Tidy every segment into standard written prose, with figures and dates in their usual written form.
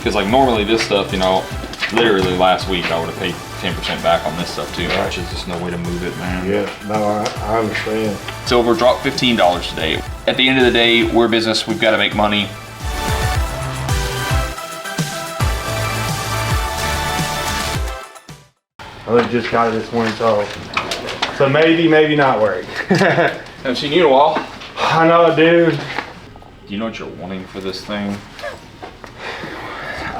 Because like normally this stuff, you know, literally last week I would have paid 10% back on this stuff too. Right. There's just no way to move it, man. Yeah, no, I understand. Silver dropped $15 today. At the end of the day, we're a business, we've got to make money. I just got it this morning, so maybe not work. Haven't seen you in a while. I know, dude. Do you know what you're wanting for this thing?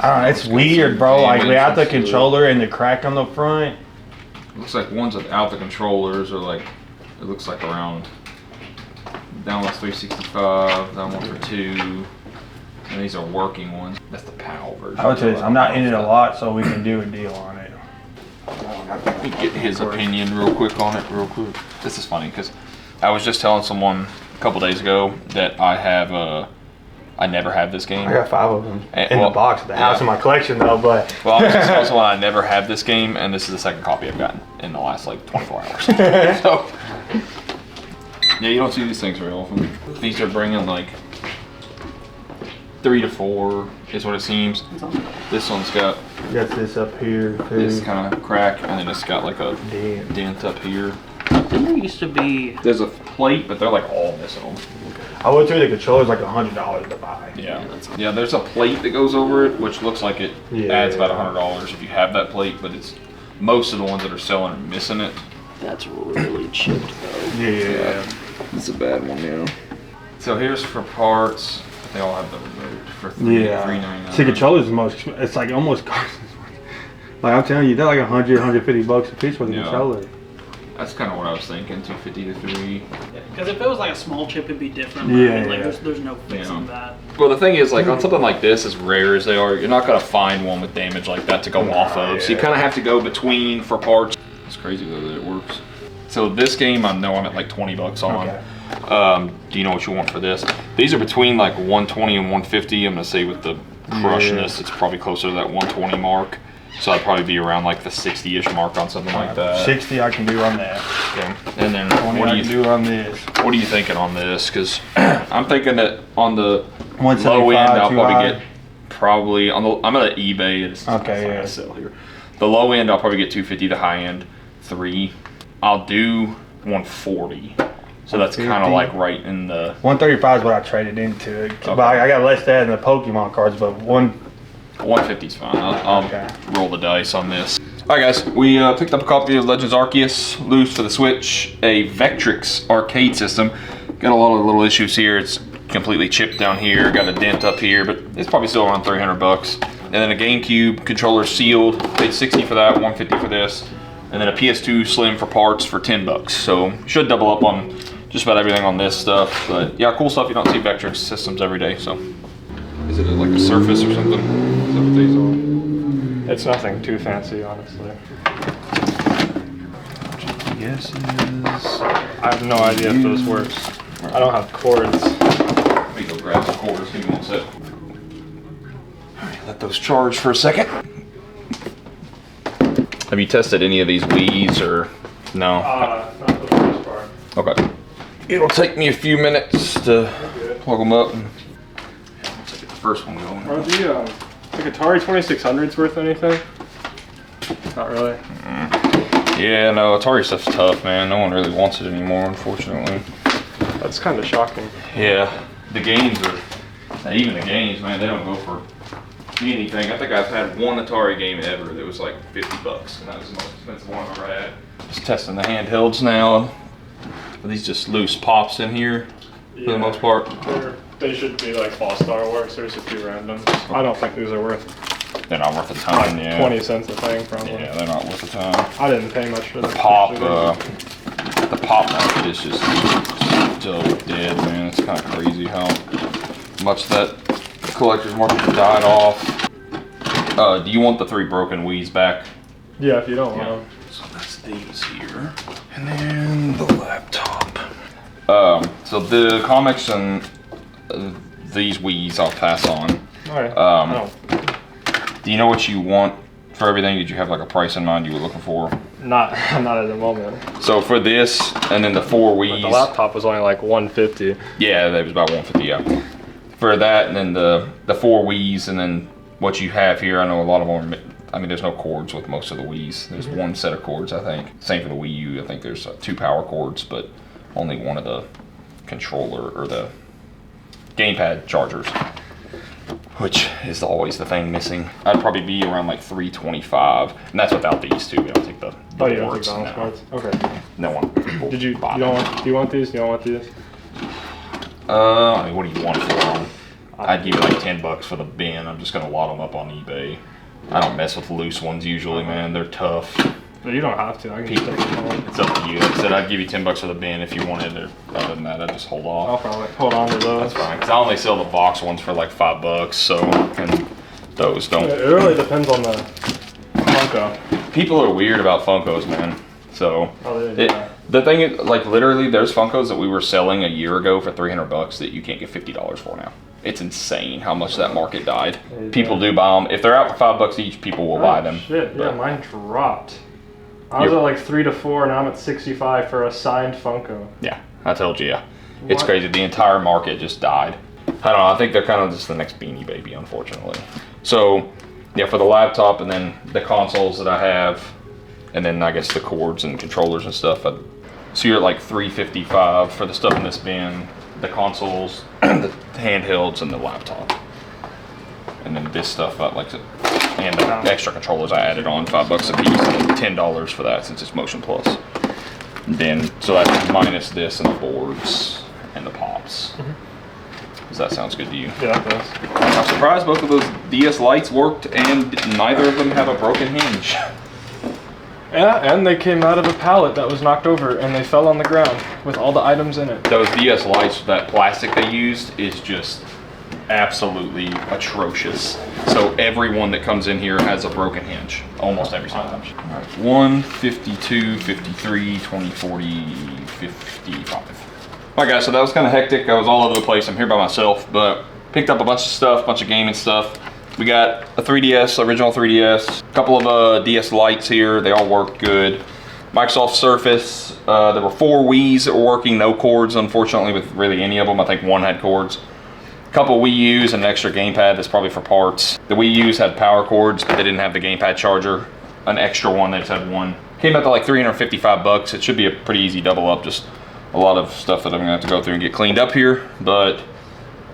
It's weird, bro. Like without the controller and the crack on the front. It looks like ones without the controllers are like, it looks like around, down was 365, down one for 2. And these are working ones. That's the PAL version. I would say this, I'm not in it a lot, so we can do a deal on it. Let me get his opinion real quick on it, real quick. This is funny because I was just telling someone a couple days ago that I never had this game. I got 5 of them in the box at the house in my collection though, but. Well, I was just telling someone I never had this game, and this is the second copy I've gotten in the last like 24 hours. So, yeah, you don't see these things very often. These are bringing like 3 to 4 is what it seems. This one's got this up here too. This kind of crack, and then it's got like a dent up here. Didn't there used to be? There's a plate, but they're like all missing them. I would say the controller's like $100 to buy. Yeah, there's a plate that goes over it, which looks like it adds about $100 if you have that plate, but it's most of the ones that are selling are missing it. That's really chipped though. Yeah. It's a bad one, yeah. So here's for parts. They all have the remote for $3.99. See, controller's the most. It's like almost like I'm telling you, they're like $100-$150 a piece for the controller. That's kind of what I was thinking, 250 to 3. Because if it was like a small chip, it'd be different. Right? Like there's no fixing that. Well, the thing is, like on something like this, as rare as they are, you're not gonna find one with damage like that to go off of. So you kind of have to go between for parts. It's crazy though that it works. So this game, I know I'm at like 20 bucks on. Okay. Do you know what you want for this? These are between like 120 and 150. I'm gonna say with the crushness, it's probably closer to that 120 mark. So I'd probably be around like the 60-ish mark on something like that. 60 I can do on that. Okay. And then 20 what I can do on this. What are you thinking on this? Because I'm thinking that on the 175 low end, I'll probably get on the. I'm at eBay. It's I sell here. The low end, I'll probably get 250. The high end, 3. I'll do 140. So that's kind of like right in the. 135 is what I traded into it. Okay. But I got less than the Pokemon cards, but 150 is fine. I'll roll the dice on this. All right, guys. We picked up a copy of Legends Arceus loose for the Switch, a Vectrex arcade system. Got a lot of little issues here. It's completely chipped down here. Got a dent up here, but it's probably still around 300 bucks. And then a GameCube controller sealed. Paid 60 for that, 150 for this. And then a PS2 Slim for parts for 10 bucks. So should double up on just about everything on this stuff. But yeah, cool stuff. You don't see Vectrex systems every day, so. Is it like a Surface or something? Is that what these are? It's nothing too fancy, honestly. Guesses. I have no idea if this works. I don't have cords. Let me go grab some cords. Give me one sec. Alright, let those charge for a second. Have you tested any of these Wii's or no? Not for the first part. Okay. It'll take me a few minutes to plug them up. First one going. Are the like Atari 2600s worth anything? Not really. Yeah, no, Atari stuff's tough, man. No one really wants it anymore, unfortunately. That's kind of shocking. Yeah, the games are, even the games, man, they don't go for anything. I think I've had one Atari game ever that was like 50 bucks, and that was the most expensive one I've ever had. Just testing the handhelds now. Are these just loose pops in here for the most part? They should be like All-Star Works. There's a few randoms. I don't think these are worth. They're not worth a ton, like 20 cents a thing, probably. Yeah, they're not worth a ton. I didn't pay much for the pop. The pop market is just still dead, man. It's kind of crazy how much that collector's market died off. Do you want the 3 broken Wii's back? Yeah, if you don't want them. So that's these here, and then the laptop. So the comics and these Wii's I'll pass on. Alright. Do you know what you want for everything? Did you have like a price in mind you were looking for? Not at the moment. So for this, and then the 4 Wii's. The laptop was only like $150. Yeah, that was about $150. Yeah. For that, and then the 4 Wii's, and then what you have here, I know a lot of them, I mean, there's no cords with most of the Wii's. There's one set of cords, I think. Same for the Wii U. I think there's 2 power cords, but only one of the controller or the gamepad chargers, which is always the thing missing. I'd probably be around like $325, and that's without these two. We don't take the Oh, you don't boards. take balance parts? Okay. No one. Did you? Do you want these? You don't want these? I mean, what do you want for them? I'd give you like $10 for the bin. I'm just gonna lot them up on eBay. I don't mess with loose ones usually, man. They're tough. No, you don't have to. I can just take them all. It's up to you. Like I said, I'd give you $10 for the bin if you wanted it. Other than that, I'd just hold off. I'll probably hold on to those. That's fine, because I only sell the box ones for like $5, so, and those don't. It really depends on the Funko. People are weird about Funkos, man. So, Oh, yeah. the thing is, like literally, there's Funkos that we were selling a year ago for $300 that you can't get $50 for now. It's insane how much that market died. People do buy them. If they're out for $5 each, people will buy them. Shit, yeah, But mine dropped. I was at like 3 to 4, and I'm at 65 for a signed Funko. yeah, I told you, yeah. It's What? crazy. The entire market just died. I don't know. I think they're kind of just the next Beanie Baby, unfortunately. So, yeah, for the laptop and then the consoles that I have, and then I guess the cords and controllers and stuff. So you're at like $355 for the stuff in this bin, the consoles, the handhelds, and the laptop. And then this stuff, and the extra controllers I added on, $5 a piece, and $10 for that since it's Motion Plus. And then, so that's minus this and the boards and the pops. Does that sounds good to you? Yeah, that does. I'm surprised both of those DS Lites worked and neither of them have a broken hinge. Yeah, and they came out of a pallet that was knocked over, and they fell on the ground with all the items in it. Those DS Lites, that plastic they used is just absolutely atrocious. So everyone that comes in here has a broken hinge, almost every single time. All right, 1, 52, 53, 20, 40, 55. All right guys, so that was kind of hectic. I was all over the place. I'm here by myself, but picked up a bunch of stuff, bunch of gaming stuff. We got a 3DS, original 3DS, a couple of DS Lites here. They all work good. Microsoft Surface. There were 4 Wii's that were working, no cords, unfortunately, with really any of them. I think one had cords. A couple Wii U's and an extra gamepad that's probably for parts. The Wii U's had power cords, but they didn't have the gamepad charger. An extra one, they just had one. Came out to like $355. It should be a pretty easy double up, just a lot of stuff that I'm gonna have to go through and get cleaned up here. But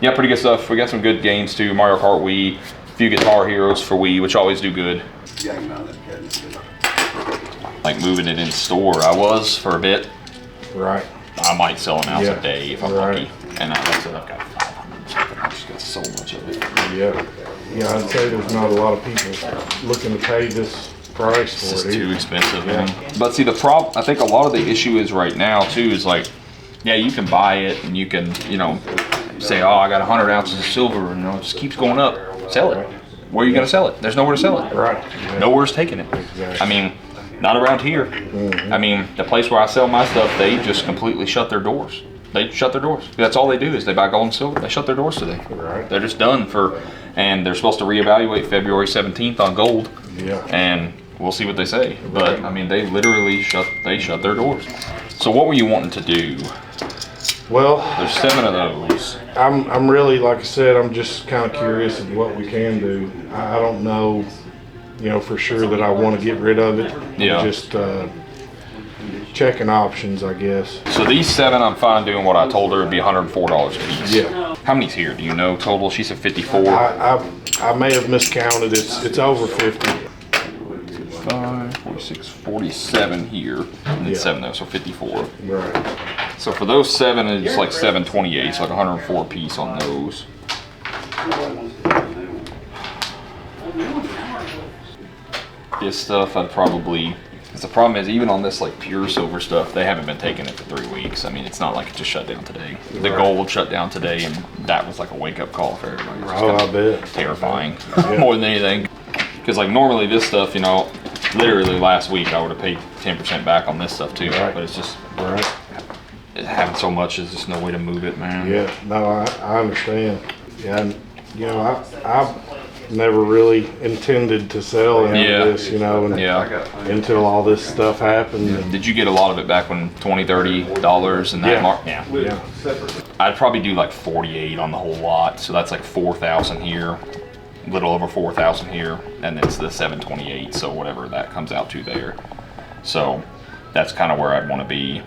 yeah, pretty good stuff. We got some good games too. Mario Kart Wii, a few Guitar Heroes for Wii, which always do good. Like moving it in store, I was for a bit. Right. I might sell an ounce Yeah. a day if I'm Right. lucky. And like I said, I've got 500 something. I just got so much of it. Yeah. Yeah, I'd say there's not a lot of people looking to pay this price It's for just it. too either. expensive, Yeah. man. But see, the problem, I think a lot of the issue is right now too, is like, yeah, you can buy it and you can, you know, say, oh, I got 100 ounces of silver, and it just keeps going up. Sell it. Where are you gonna sell it? There's nowhere to sell it. Right. Yeah. Nowhere's taking it. Exactly. I mean, not around here. I mean, the place where I sell my stuff, they just completely shut their doors. They shut their doors. That's all they do is they buy gold and silver. They shut their doors today. Right. They're just done and they're supposed to reevaluate February 17th on gold. Yeah. And we'll see what they say. But I mean, they literally shut their doors. So what were you wanting to do? Well, There's 7 of those. I'm really, like I said, I'm just kind of curious of what we can do. I don't know, for sure that I want to get rid of it. Yeah. Just checking options, I guess. So these 7, I'm fine doing what I told her would be $104 a piece. Yeah. How many's here? Do you know total? She said 54. I may have miscounted. It's over 50. 5, 46, 47 here, and then Yeah. 7 there, so 54. Right. So for those 7, it's like 728, so like 104 a piece on those. This stuff I'd probably, because the problem is even on this like pure silver stuff, they haven't been taking it for 3 weeks. I mean, it's not like it just shut down today. The gold shut down today, and that was like a wake up call for everybody. It's just Oh, I kinda bet. terrifying more than anything. Because like normally this stuff, literally last week I would have paid 10% back on this stuff too. Right. But it's just Right. having so much is just no way to move it, man. Yeah. No, I understand. Yeah. And, I've never really intended to sell any Yeah. of this, and Yeah. until all this stuff happened. And, Did you get a lot of it back when $20, $30 and that Yeah. mark? Yeah. yeah. I'd probably do like 48 on the whole lot. So that's like 4,000 here. little over 4,000 here, and it's the 728, so whatever that comes out to there. So that's kind of where I'd want to be,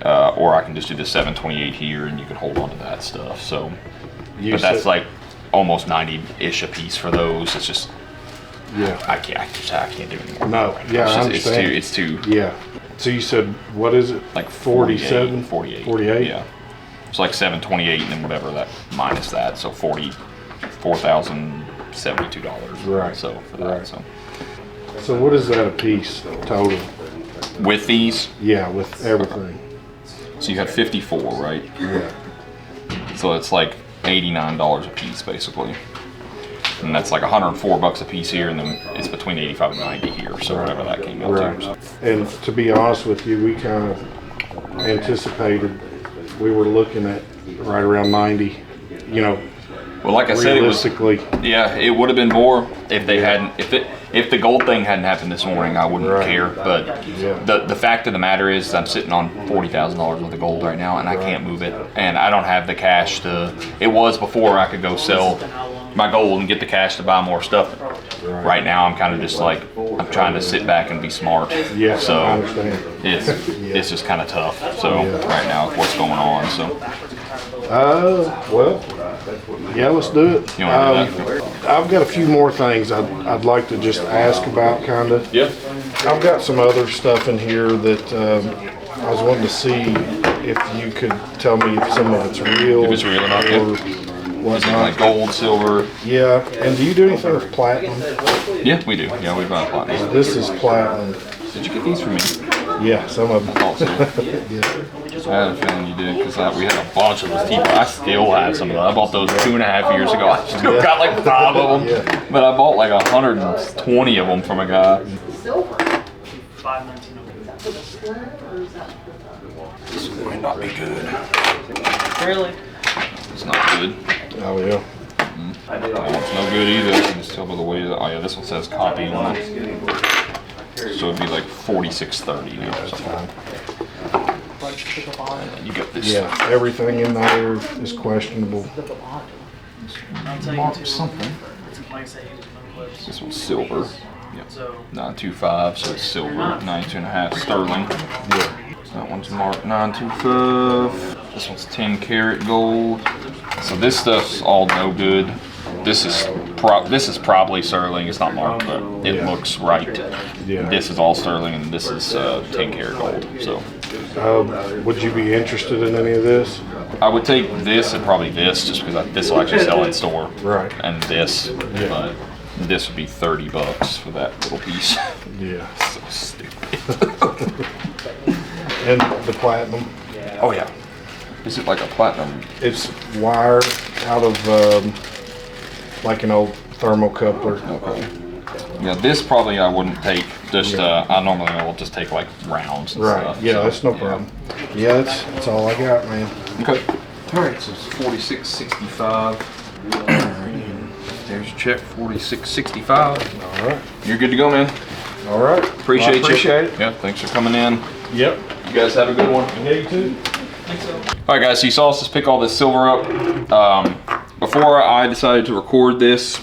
or I can just do the 728 here, and you can hold on to that stuff. So, but that's like almost 90-ish a piece for those. It's just, yeah, I can't do anymore. No, yeah, I understand. It's too. Yeah. So you said, what is it? Like 47? 48. Yeah. It's like 728 and then whatever that minus that, so $44,072. Right. So for that, So what is that a piece total? with these, Yeah, with everything. so you have 54, right? Yeah. So it's like $89 a piece basically. And that's like $104 a piece here, and then it's between 85 and 90 here, so whatever that came out Right. to. And to be honest with you, we kind of anticipated, we were looking at right around 90, you know, Well, like I said, it was, realistically. yeah, it would have been more if they hadn't, if the gold thing hadn't happened this morning, I wouldn't Right. care. But Yeah. the fact of the matter is, I'm sitting on $40,000 worth of gold right now, and I can't move it, and I don't have the cash to. It was before I could go sell my gold and get the cash to buy more stuff. Right now, I'm kind of just like, I'm trying to sit back and be smart. Yes, I So understand. it's just kind of tough. So right now, with what's going on. So Well, yeah, let's do it. You wanna do that? I've got a few more things I'd like to just ask about, kind of. yeah. I've got some other stuff in here that I was wanting to see if you could tell me if some of it's real. If it's real or not, yeah. or Is it whatnot. like gold, silver? Yeah, and do you do anything with platinum? Yeah, we do. Yeah, we buy platinum. This is platinum. Did you get these for me? Yeah, some of them. Also, I had a feeling you did because we had a bunch of those teeth. I still have some of them. I bought those 2.5 years ago. I still got like 5 of them, Yeah. but I bought like 120 of them from a guy. 519. This might not be good. Really? It's not good. Oh yeah. That one's no good either. You can just tell by the way that. Oh yeah, this one says copy on it. So it'd be like 4630 now or something. You got this. Yeah, everything in there is questionable. I'll tell you Mark too. something. Like I say, use no clips. This one's silver. Yep. So 925, so it's silver. 92.5 sterling. Yeah. That one's marked 925. This one's 10 karat gold. So this stuff's all no good. This is probably sterling. It's not marked, but it Yeah. looks right. Yeah. This is all sterling, and this is 10 karat gold. So Would you be interested in any of this? I would take this and probably this, just because this will actually sell in store. Right. And this, but this would be $30 for that little piece. Yeah. So stupid. And the platinum, Oh yeah. Is it like a platinum? it's wire out of like an old thermocoupler. Okay. Yeah, this probably I wouldn't take. Just I normally will just take like rounds and Right. stuff. Yeah, so, that's no problem. Yeah, that's all I got, man. Okay. All right, so it's 46.65. There's your check, 46.65. All right. You're good to go, man. All right. Appreciate Well, I appreciate it. Yeah, thanks for coming in. Yep. You guys have a good one. Yeah, you too. All right, guys, so you saw us just pick all this silver up. Before I decided to record this,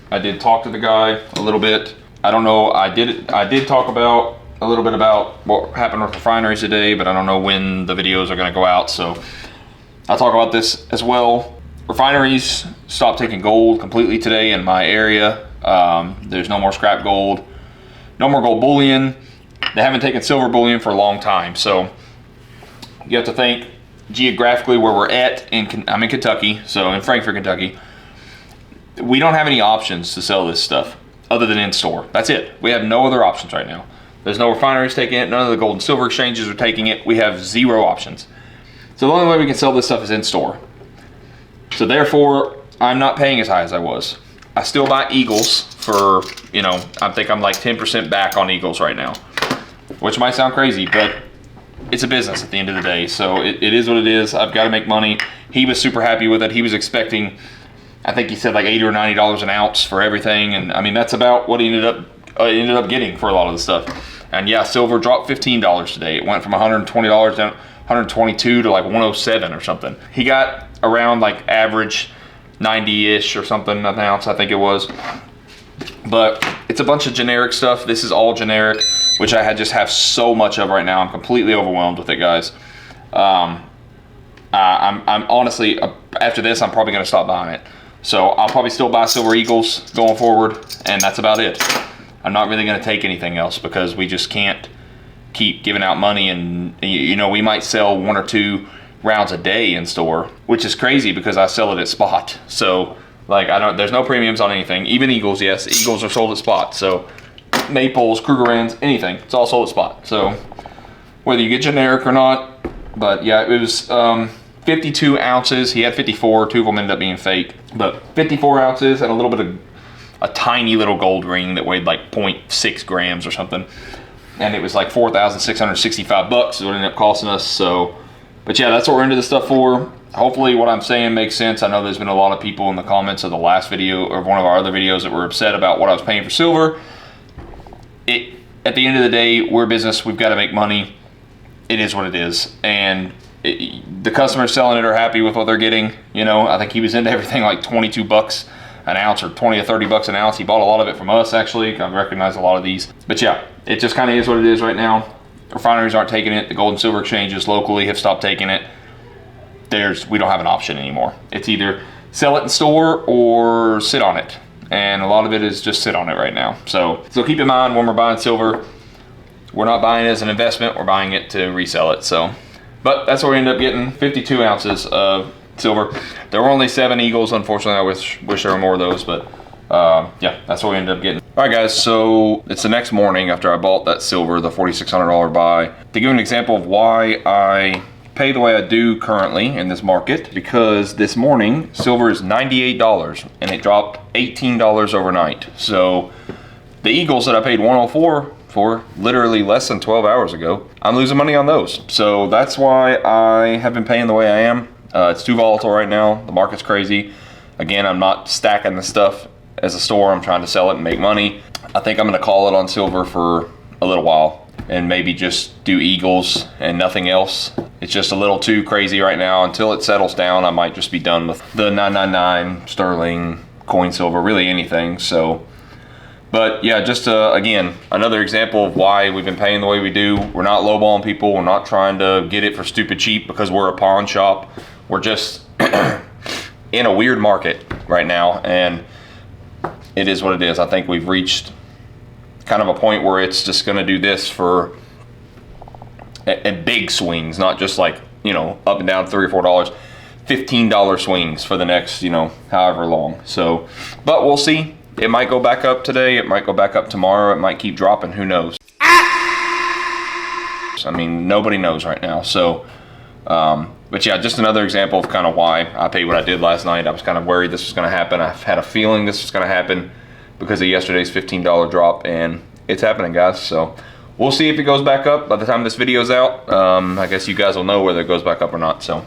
I did talk to the guy a little bit. I don't know, I did talk about a little bit about what happened with refineries today, but I don't know when the videos are gonna go out, so I'll talk about this as well. Refineries stopped taking gold completely today in my area. There's no more scrap gold, no more gold bullion. They haven't taken silver bullion for a long time, so you have to think geographically where we're at. I'm in Kentucky, so in Frankfort, Kentucky. We don't have any options to sell this stuff other than in store. That's it. We have no other options right now. There's no refineries taking it. None of the gold and silver exchanges are taking it. We have 0 options. So the only way we can sell this stuff is in store. So therefore, I'm not paying as high as I was. I still buy Eagles for, I think I'm like 10% back on Eagles right now, which might sound crazy, but it's a business at the end of the day. So it is what it is. I've got to make money. He was super happy with it. He was expecting, I think he said like $80 or $90 an ounce for everything. And I mean, that's about what he ended up getting for a lot of the stuff. And yeah, silver dropped $15 today. It went from $120 down 122 to like 107 or something. He got around like average $90-ish or something an ounce, I think it was. But it's a bunch of generic stuff. This is all generic, which I just have so much of right now. I'm completely overwhelmed with it, guys. I'm honestly, after this, I'm probably gonna stop buying it. So I'll probably still buy Silver Eagles going forward, and that's about it. I'm not really gonna take anything else because we just can't keep giving out money, and you know, we might sell 1 or 2 rounds a day in store, which is crazy because I sell it at spot. So like, there's no premiums on anything. Even Eagles, yes, Eagles are sold at spot. So Maples, Krugerrands, anything, it's all sold at spot. So whether you get generic or not, but yeah, it was 52 ounces. He had 54, 2 of them ended up being fake, but 54 ounces and a little bit of a tiny little gold ring that weighed like 0.6 grams or something. And it was like $4,665 is what it ended up costing us. So, but yeah, that's what we're into this stuff for. Hopefully what I'm saying makes sense. I know there's been a lot of people in the comments of the last video or one of our other videos that were upset about what I was paying for silver. At the end of the day, we're a business. We've got to make money. It is what it is. And the customers selling it are happy with what they're getting. You know, I think he was into everything like 22 bucks an ounce or 20 or 30 bucks an ounce. He bought a lot of it from us, actually. I recognize a lot of these. But yeah, it just kind of is what it is right now. Refineries aren't taking it. The gold and silver exchanges locally have stopped taking it. We don't have an option anymore. It's either sell it in store or sit on it. And a lot of it is just sit on it right now. So keep in mind when we're buying silver, we're not buying it as an investment, we're buying it to resell it. So, but that's what we ended up getting, 52 ounces of silver. There were only 7 Eagles, unfortunately. I wish there were more of those, but yeah, that's what we ended up getting. All right, guys, so it's the next morning after I bought that silver, the $4,600 buy. To give you an example of why I pay the way I do currently in this market, because this morning silver is $98 and it dropped $18 overnight. So the Eagles that I paid $104 for literally less than 12 hours ago, I'm losing money on those. So that's why I have been paying the way I am. It's too volatile right now. The market's crazy. Again, I'm not stacking the stuff as a store. I'm trying to sell it and make money. I think I'm gonna call it on silver for a little while and maybe just do Eagles and nothing else. It's just a little too crazy right now. Until it settles down, I might just be done with the 999, sterling, coin silver, really anything. So, but yeah, just again, another example of why we've been paying the way we do. We're not lowballing people. We're not trying to get it for stupid cheap because we're a pawn shop. We're just in a weird market right now, and it is what it is. I think we've reached kind of a point where it's just going to do this for at big swings, not just like, you know, up and down $3 or $4, $15 swings for the next, you know, however long. So, but we'll see. It might go back up today. It might go back up tomorrow. It might keep dropping. Who knows? I mean, nobody knows right now. So, but yeah, just another example of kind of why I paid what I did last night. I was kind of worried this was going to happen. I've had a feeling this was going to happen because of yesterday's $15 drop, and it's happening, guys. So we'll see if it goes back up by the time this video's out. I guess you guys will know whether it goes back up or not. So